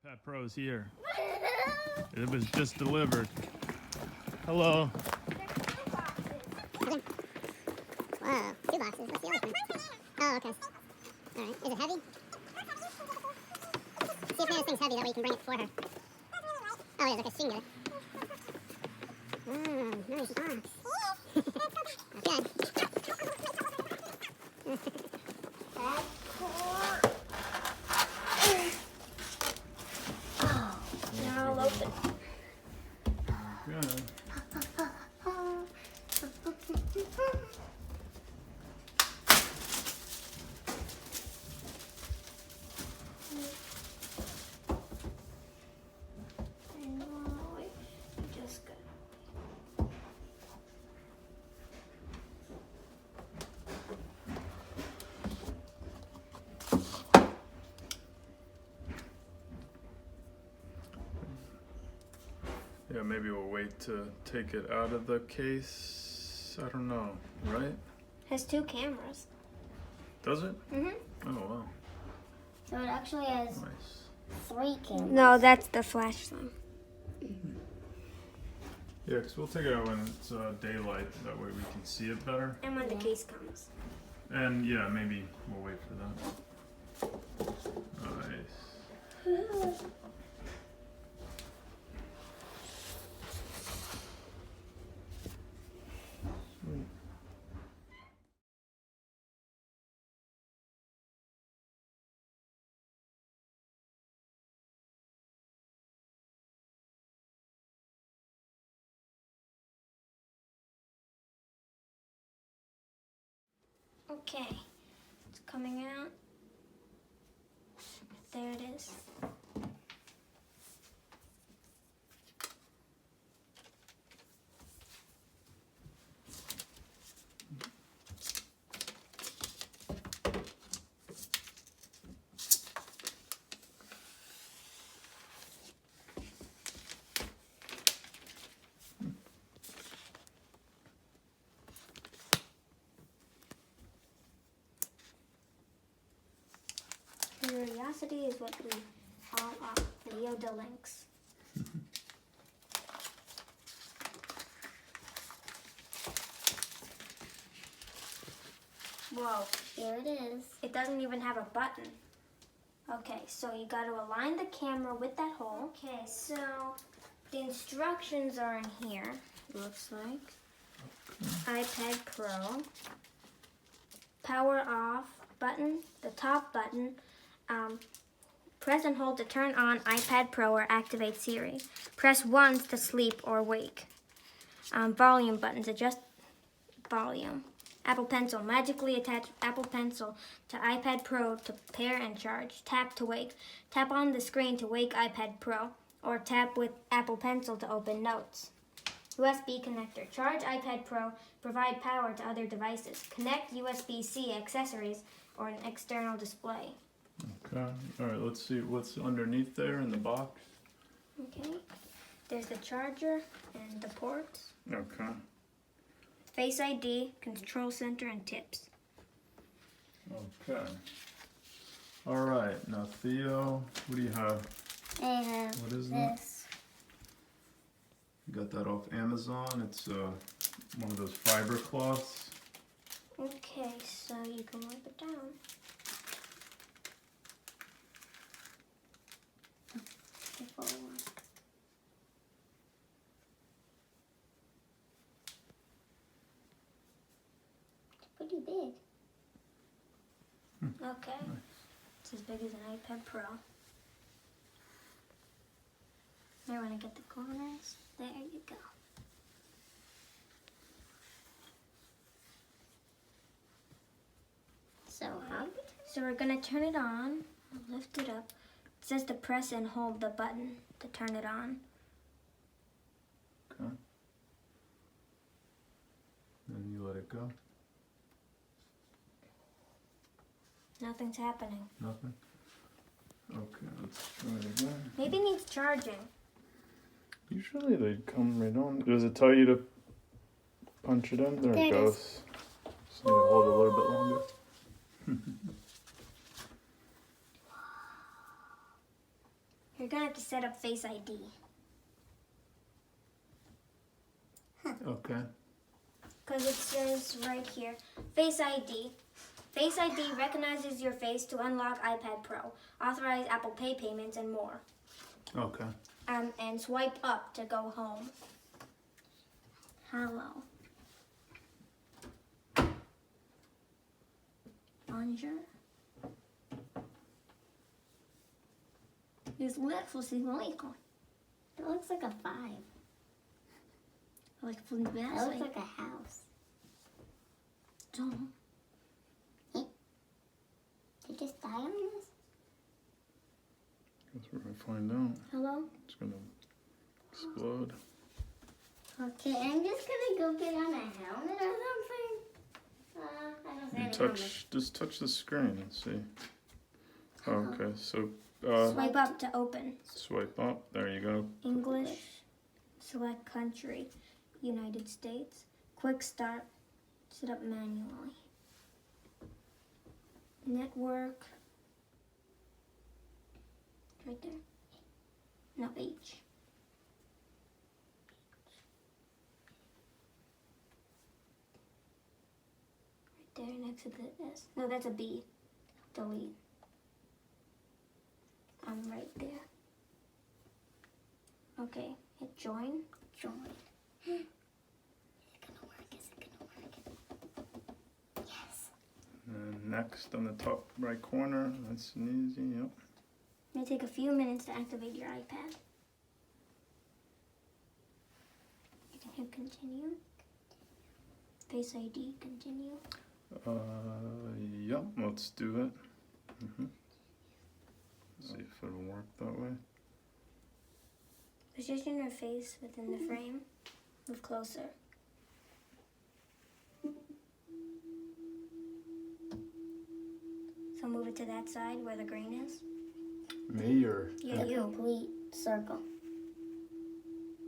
iPad Pro's here. It was just delivered. Hello. Whoa, 2 boxes. What's the other one? Oh, okay. Alright. Is it heavy? See if Nana's thing's heavy, that way you can bring it for her. Oh, it is. Okay, she can get it. Oh, nice box. Okay. Now I'll open. Good. Yeah, maybe we'll wait to take it out of the case. I don't know, right? Has 2 cameras. Does it? Mhm. Oh, wow. So it actually has Nice. 3 cameras. No, that's the flash thing. Yeah, because we'll take it out when it's daylight. That way we can see it better. And when the case comes. And yeah, maybe we'll wait for that. Nice. Sweet. Okay, it's coming out. There it is. Curiosity is what we call our Yoda links. Whoa, here it is. It doesn't even have a button. Okay, so you got to align the camera with that hole. Okay, so the instructions are in here, looks like. iPad Pro. Power off button, the top button. Press and hold to turn on iPad Pro or activate Siri. Press 1 to sleep or wake. Volume buttons, adjust volume. Apple Pencil, magically attach Apple Pencil to iPad Pro to pair and charge. Tap to wake. Tap on the screen to wake iPad Pro, or tap with Apple Pencil to open Notes. USB connector, charge iPad Pro, provide power to other devices. Connect USB-C accessories or an external display. Okay. All right, let's see what's underneath there in the box. Okay. There's the charger and the ports. Okay. Face ID, control center, and tips. Okay. All right. Now, Theo, what do you have? I have What is this. You got that off Amazon. It's one of those fiber cloths. Okay, so you can wipe it down. It's pretty big. Okay. Nice. It's as big as an iPad Pro. Now when I get the corners, there you go. So we're gonna turn it on. Lift it up. It says to press and hold the button to turn it on. Okay. Then you let it go. Nothing's happening. Nothing. Okay, let's try it again. Maybe it needs charging. Usually they come right on. Does it tell you to punch it in? There it goes. Just need to hold it a little bit longer. Here, You're gonna have to set up Face ID. Okay. Because it says right here, Face ID. Face ID recognizes your face to unlock iPad Pro, authorize Apple Pay payments, and more. Okay. And swipe up to go home. Hello. Bonjour. This looks like It looks like a 5. like from the It back. looks like a house. Don't. Did you just die on this? Guess we're gonna find out. Hello? It's gonna explode. Okay, I'm just gonna go get on a helmet or something. I don't see You any just touch the screen and see. Oh, okay, so Swipe up to open. swipe up. There you go. English. Select country. United States. Quick start. Set up manually. Network. Right there. No, H. Right there next to the S. No, that's a B. Delete. I'm right there. Okay, hit join. Join. Is it gonna work? Is it gonna work? Yes. And next on the top right corner, that's an easy. Yep. It may take a few minutes to activate your iPad. You can hit continue. Face ID, continue. Yep. Let's do it. See if it'll work that way. Position your face within the frame. Move closer. So move it to that side where the green is. Me or Yeah, A you. complete circle.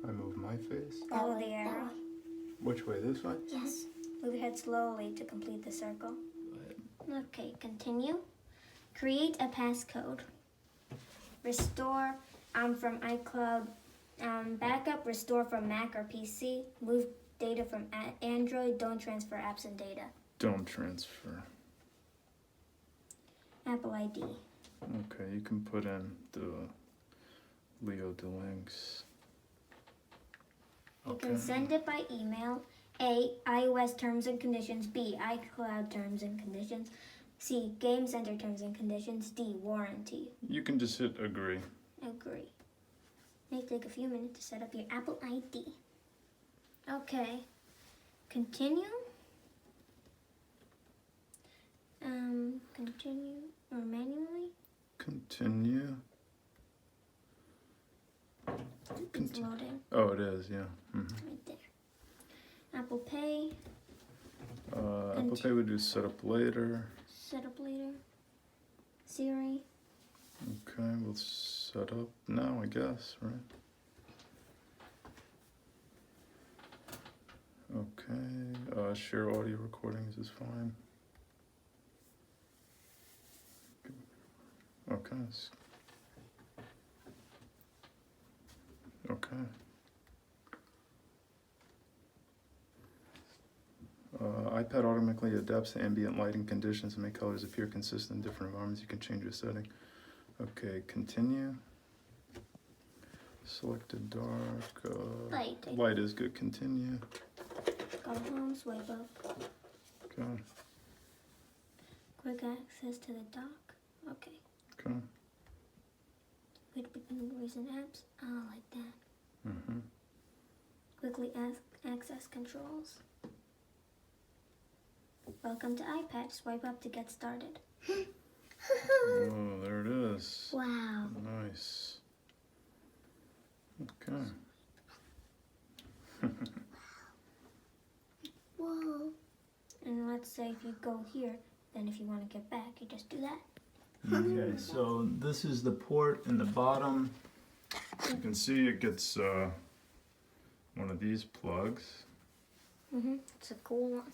I move my face? Follow way, the that arrow. way. Which way? This way? Yes. Move your head slowly to complete the circle. Okay, continue. Create a passcode. Restore from iCloud. Backup, restore from Mac or PC. Move data from Android. Don't transfer apps and data. Don't transfer. Apple ID. Okay, you can put in the Leo DeLinks. You can send it by email. A, iOS terms and conditions. B, iCloud terms and conditions. C, Game Center terms and conditions. D, warranty. You can just hit agree. Agree. May take a few minutes to set up your Apple ID. Okay. Continue. Continue or manually. Continue. It's loading Oh, it is, yeah. right there. Apple Pay. Apple Pay would do setup later. Set up later. Siri. Okay, we'll set up now, I guess, right? Okay, share audio recordings is fine. Okay. Okay. iPad automatically adapts to ambient lighting conditions and make colors appear consistent in different environments. You can change your setting. Okay, continue. Selected dark. Light. Light is good. Continue. Go home, swipe up. Okay. Quick access to the dock. Okay. Okay. Quick begin recent apps. Oh, like that. Mm-hmm. Quickly access controls. Welcome to iPad. Swipe up to get started. Oh, there it is. Wow. Nice. Okay. Whoa. And let's say if you go here, then if you want to get back, you just do that. Okay, so this is the port in the bottom. You can see it gets one of these plugs. It's a cool one.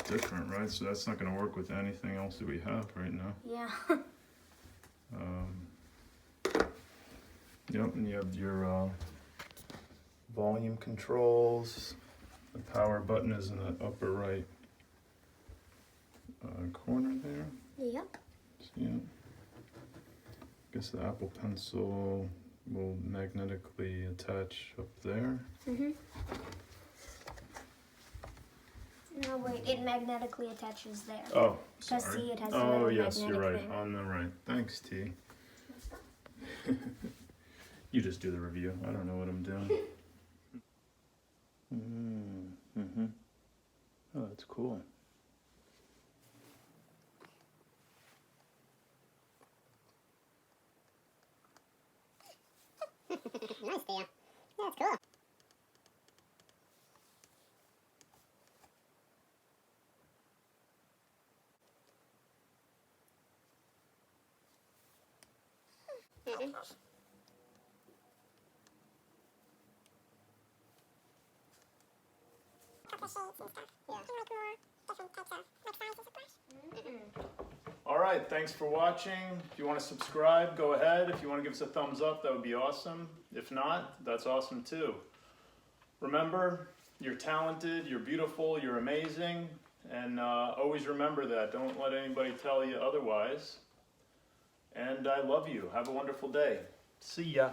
Different, right? So that's not going to work with anything else that we have right now. Yeah. Yep, and you have your volume controls. The power button is in the upper right corner there. Yep. See it? I guess the Apple Pencil will magnetically attach up there. No, wait, it magnetically attaches there. Oh, Because sorry. see, it has a Oh, little yes, you're magnetic right. thing. On the right. Thanks, T. You just do the review. I don't know what I'm doing. Oh, that's cool. Nice, Theo. That's cool. All right, thanks for watching. If you want to subscribe, go ahead. If you want to give us a thumbs up, that would be awesome. If not, that's awesome too. Remember, you're talented, you're beautiful, you're amazing, and always remember that. Don't let anybody tell you otherwise. And I love you. Have a wonderful day. See ya.